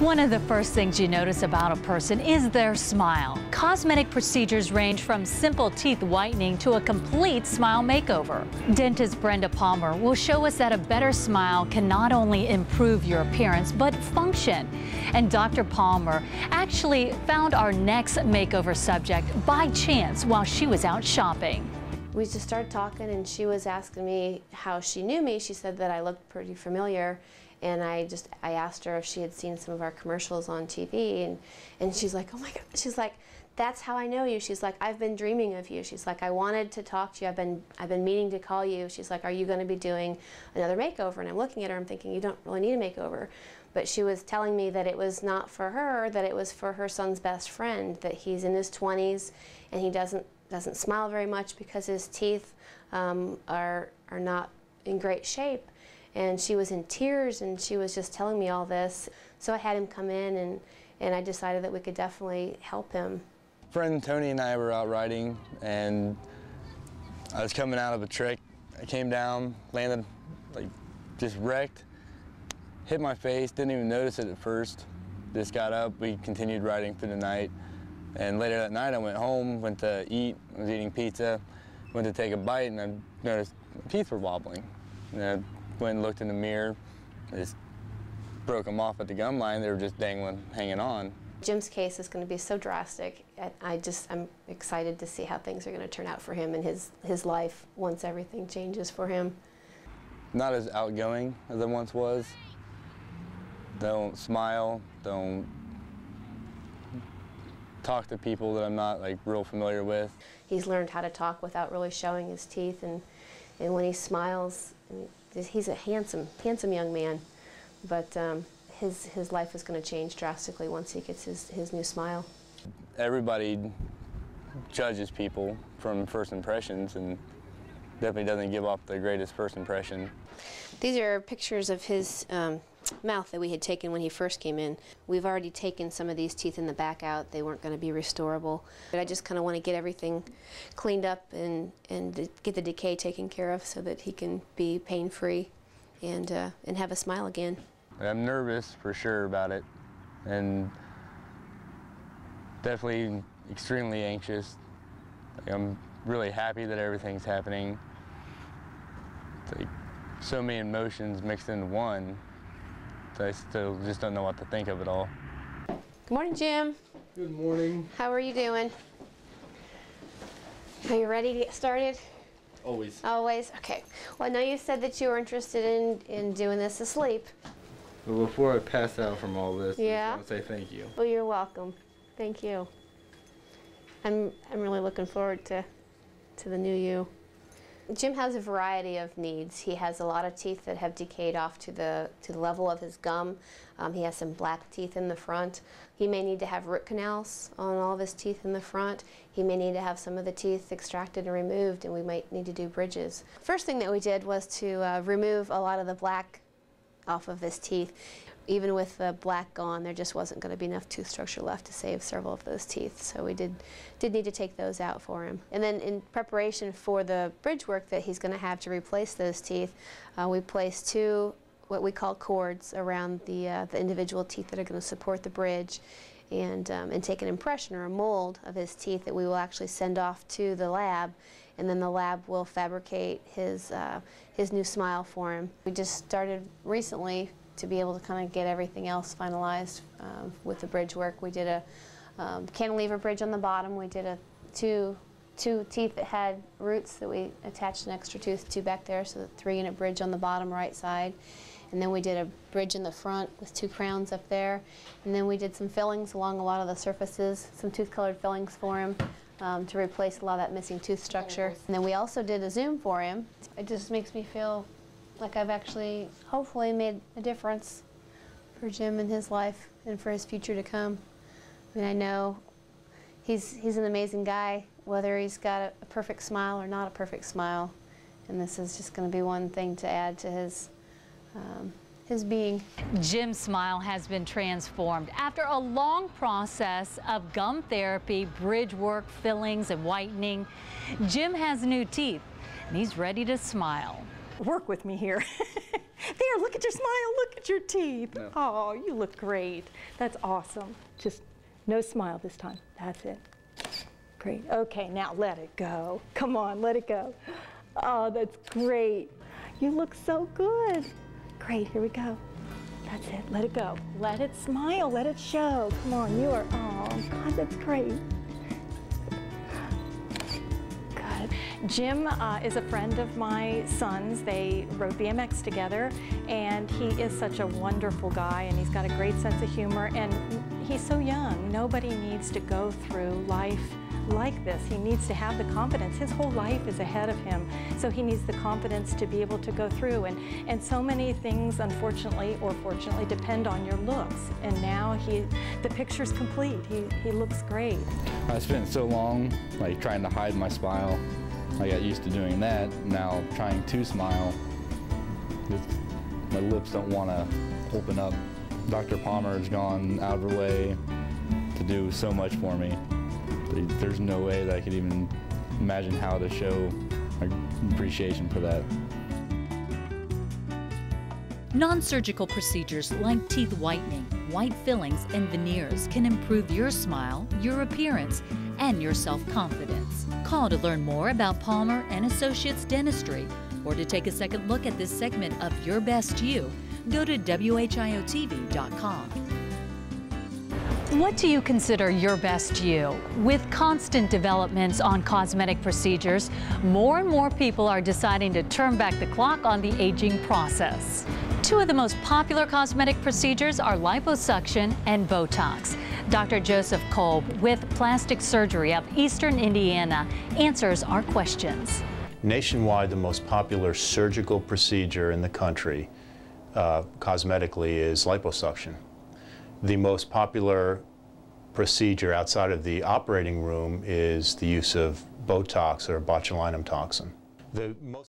One of the first things you notice about a person is their smile. Cosmetic procedures range from simple teeth whitening to a complete smile makeover. Dentist Brenda Palmer will show us that a better smile can not only improve your appearance, but function. And Dr. Palmer actually found our next makeover subject by chance while she was out shopping. We just started talking, and she was asking me how she knew me. She said that I looked pretty familiar, and I asked her if she had seen some of our commercials on TV, and she's like, oh my God, she's like, that's how I know you. She's like, I've been dreaming of you. She's like, I wanted to talk to you. I've been meaning to call you. She's like, are you going to be doing another makeover? And I'm looking at her, I'm thinking, you don't really need a makeover. But she was telling me that it was not for her, that it was for her son's best friend, that he's in his 20s and he doesn't smile very much because his teeth are not in great shape. And she was in tears, and she was just telling me all this. So I had him come in, and I decided that we could definitely help him. Friend Tony and I were out riding, and I was coming out of a trick. I came down, landed, like, just wrecked, hit my face, didn't even notice it at first. Just got up, we continued riding through the night. And later that night I went home, went to eat, I was eating pizza, went to take a bite, and I noticed my teeth were wobbling. And I went and looked in the mirror, I just broke them off at the gum line. They were just dangling, hanging on. Jim's case is going to be so drastic. I'm excited to see how things are going to turn out for him and his life once everything changes for him. Not as outgoing as I once was. Don't smile, don't talk to people that I'm not real familiar with. He's learned how to talk without really showing his teeth, and when he smiles, he's a handsome young man, but his life is going to change drastically once he gets his new smile. Everybody judges people from first impressions, and definitely doesn't give off the greatest first impression. These are pictures of his mouth that we had taken when he first came in. We've already taken some of these teeth in the back out. They weren't going to be restorable. But I just kind of want to get everything cleaned up and get the decay taken care of so that he can be pain-free and have a smile again. I'm nervous for sure about it, and definitely extremely anxious. I'm really happy that everything's happening. It's like so many emotions mixed into one. I still just don't know what to think of it all. Good morning, Jim. Good morning. How are you doing? Are you ready to get started? Always. Always? Okay. Well, I know you said that you were interested in doing this asleep. Well, before I pass out from all this, yeah. I just want to say thank you. Well, you're welcome. Thank you. I'm really looking forward to the new you. Jim has a variety of needs. He has a lot of teeth that have decayed off to the level of his gum. He has some black teeth in the front. He may need to have root canals on all of his teeth in the front. He may need to have some of the teeth extracted and removed, and we might need to do bridges. First thing that we did was to remove a lot of the black off of his teeth. Even with the black gone, there just wasn't going to be enough tooth structure left to save several of those teeth. So we did need to take those out for him. And then in preparation for the bridge work that he's going to have to replace those teeth, we placed two what we call cords around the individual teeth that are going to support the bridge, and take an impression or a mold of his teeth that we will actually send off to the lab, and then the lab will fabricate his new smile for him. We just started recently to be able to kind of get everything else finalized with the bridge work. We did a cantilever bridge on the bottom. We did two teeth that had roots that we attached an extra tooth to back there, so the 3-unit bridge on the bottom right side. And then we did a bridge in the front with 2 crowns up there. And then we did some fillings along a lot of the surfaces, some tooth-colored fillings for him to replace a lot of that missing tooth structure. And then we also did a zoom for him. It just makes me feel like I've actually, hopefully, made a difference for Jim in his life and for his future to come. I mean, I know he's an amazing guy, whether he's got a perfect smile or not a perfect smile. And this is just going to be one thing to add to his being. Jim's smile has been transformed. After a long process of gum therapy, bridge work, fillings, and whitening, Jim has new teeth, and he's ready to smile. Work with me here. There, look at your smile, look at your teeth. No. Oh, you look great. That's awesome. Just no smile this time. That's it. Great. Okay, now let it go. Come on, let it go. Oh, that's great. You look so good. Great, here we go. That's it, let it go. Let it smile, let it show. Come on, you are, oh, God, that's great. Good. Jim is a friend of my son's. They rode BMX together, and he is such a wonderful guy, and he's got a great sense of humor, and he's so young. Nobody needs to go through life like this. He needs to have the confidence. His whole life is ahead of him, so he needs the confidence to be able to go through. And so many things, unfortunately or fortunately, depend on your looks. And now the picture's complete. He looks great. I spent so long like trying to hide my smile. I got used to doing that. Now trying to smile, my lips don't want to open up. Dr. Palmer has gone out of her way to do so much for me. There's no way that I could even imagine how to show my appreciation for that. Non-surgical procedures like teeth whitening, white fillings, and veneers can improve your smile, your appearance, and your self-confidence. Call to learn more about Palmer and Associates Dentistry, or to take a second look at this segment of Your Best You, go to WHIOTV.com. What do you consider your best you? With constant developments on cosmetic procedures, more and more people are deciding to turn back the clock on the aging process. Two of the most popular cosmetic procedures are liposuction and Botox. Dr. Joseph Kolb with Plastic Surgery of Eastern Indiana answers our questions. Nationwide, the most popular surgical procedure in the country, cosmetically, is liposuction. The most popular procedure outside of the operating room is the use of Botox or botulinum toxin.